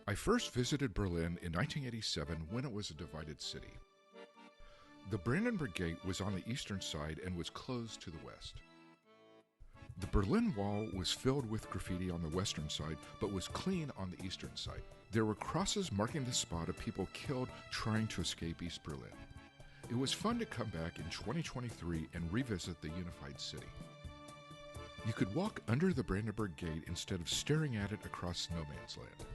I first visited Berlin in 1987 when it was a divided city. The Brandenburg Gate was on the eastern side and was closed to the west. The Berlin Wall was filled with graffiti on the western side, but was clean on the eastern side. There were crosses marking the spot of people killed trying to escape East Berlin. It was fun to come back in 2023 and revisit the unified city. You could walk under the Brandenburg Gate instead of staring at it across no man's land.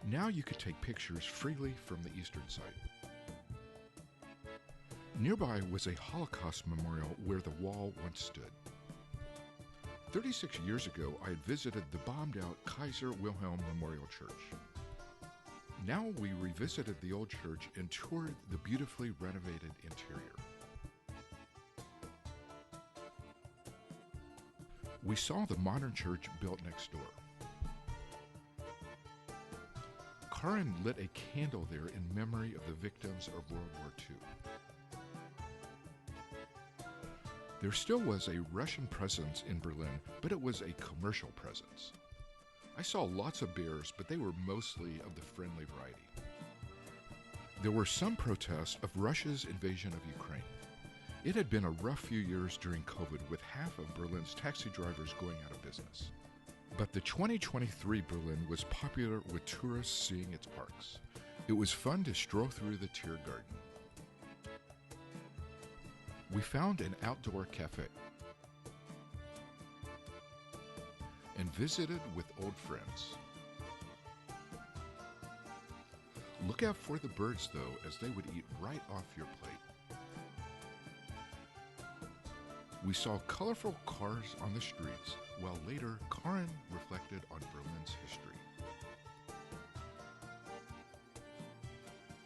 Now you could take pictures freely from the eastern side. Nearby was a Holocaust memorial where the wall once stood. 36 years ago, I had visited the bombed-out Kaiser Wilhelm Memorial Church. Now we revisited the old church and toured the beautifully renovated interior. We saw the modern church built next door. Karin lit a candle there in memory of the victims of World War II. There still was a Russian presence in Berlin, but it was a commercial presence. I saw lots of bears, but they were mostly of the friendly variety. There were some protests of Russia's invasion of Ukraine. It had been a rough few years during COVID, with half of Berlin's taxi drivers going out of business. But the 2023 Berlin was popular with tourists seeing its parks. It was fun to stroll through the Tiergarten. We found an outdoor cafe and visited with old friends. Look out for the birds, though, as they would eat right off your plate. We saw colorful cars on the streets, while later Karin reflected on Berlin's history.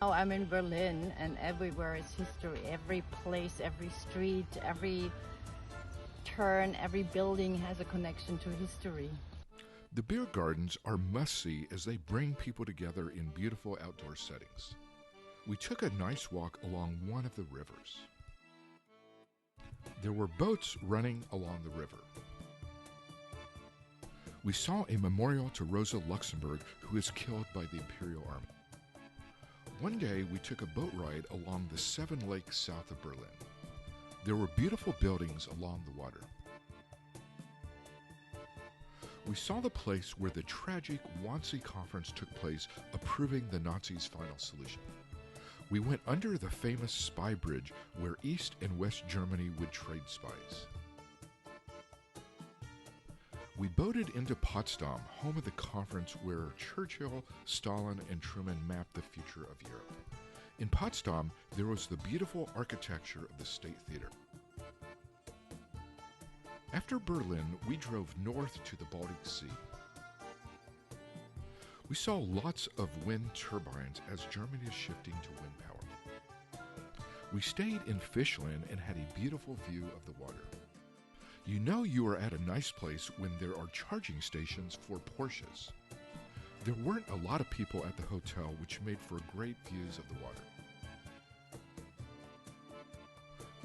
Now I'm in Berlin, and everywhere is history. Every place, every street, every turn, every building has a connection to history. The beer gardens are must-see as they bring people together in beautiful outdoor settings. We took a nice walk along one of the rivers. There were boats running along the river. We saw a memorial to Rosa Luxemburg, who was killed by the Imperial Army. One day, we took a boat ride along the Seven Lakes south of Berlin. There were beautiful buildings along the water. We saw the place where the tragic Wannsee Conference took place, approving the Nazis' final solution. We went under the famous spy bridge where East and West Germany would trade spies. We boated into Potsdam, home of the conference where Churchill, Stalin, and Truman mapped the future of Europe. In Potsdam, there was the beautiful architecture of the State Theater. After Berlin, we drove north to the Baltic Sea. We saw lots of wind turbines as Germany is shifting to wind power. We stayed in Fishland and had a beautiful view of the water. You know you are at a nice place when there are charging stations for Porsches. There weren't a lot of people at the hotel, which made for great views of the water.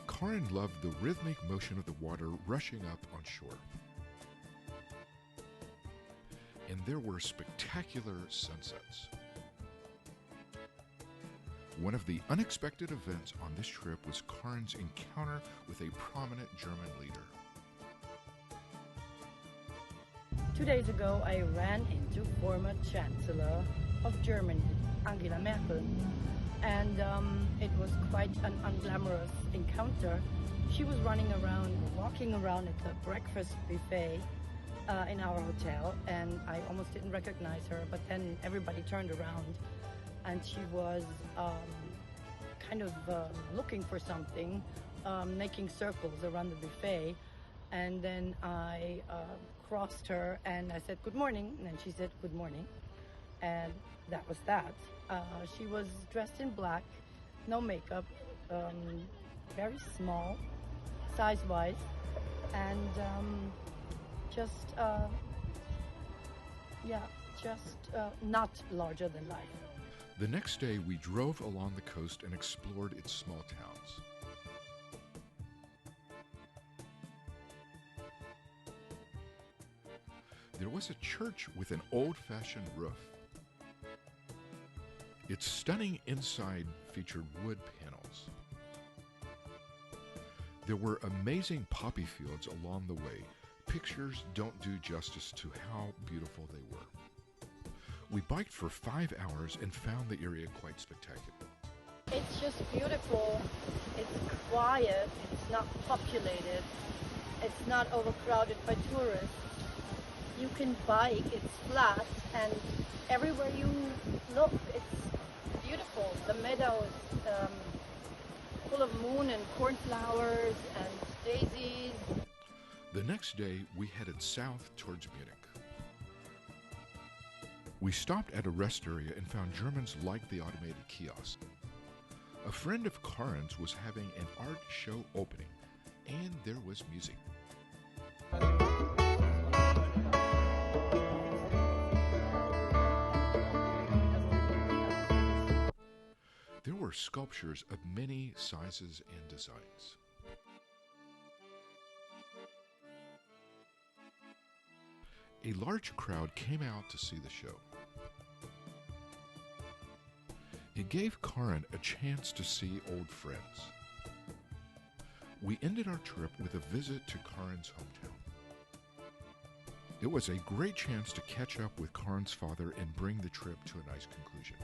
Karin loved the rhythmic motion of the water rushing up on shore. And there were spectacular sunsets. One of the unexpected events on this trip was Karin's encounter with a prominent German leader. 2 days ago, I ran into former Chancellor of Germany, Angela Merkel, and it was quite an unglamorous encounter. She was walking around at the breakfast buffet in our hotel, and I almost didn't recognize her, but then everybody turned around and she was kind of looking for something, making circles around the buffet. And then I crossed her and I said, "Good morning." And then she said, "Good morning." And that was that. She was dressed in black, no makeup, very small, size-wise, and just not larger than life. The next day, we drove along the coast and explored its small towns. There was a church with an old-fashioned roof. Its stunning inside featured wood panels. There were amazing poppy fields along the way. Pictures don't do justice to how beautiful they were. We biked for 5 hours and found the area quite spectacular. It's just beautiful. It's quiet. It's not populated. It's not overcrowded by tourists. You can bike. It's flat, and everywhere you look, it's beautiful. The meadows, full of moon and cornflowers and daisies. The next day, we headed south towards Munich. We stopped at a rest area and found Germans liked the automated kiosk. A friend of Karin's was having an art show opening, and there was music. There were sculptures of many sizes and designs. A large crowd came out to see the show. It gave Karin a chance to see old friends. We ended our trip with a visit to Karin's hometown. It was a great chance to catch up with Karin's father and bring the trip to a nice conclusion.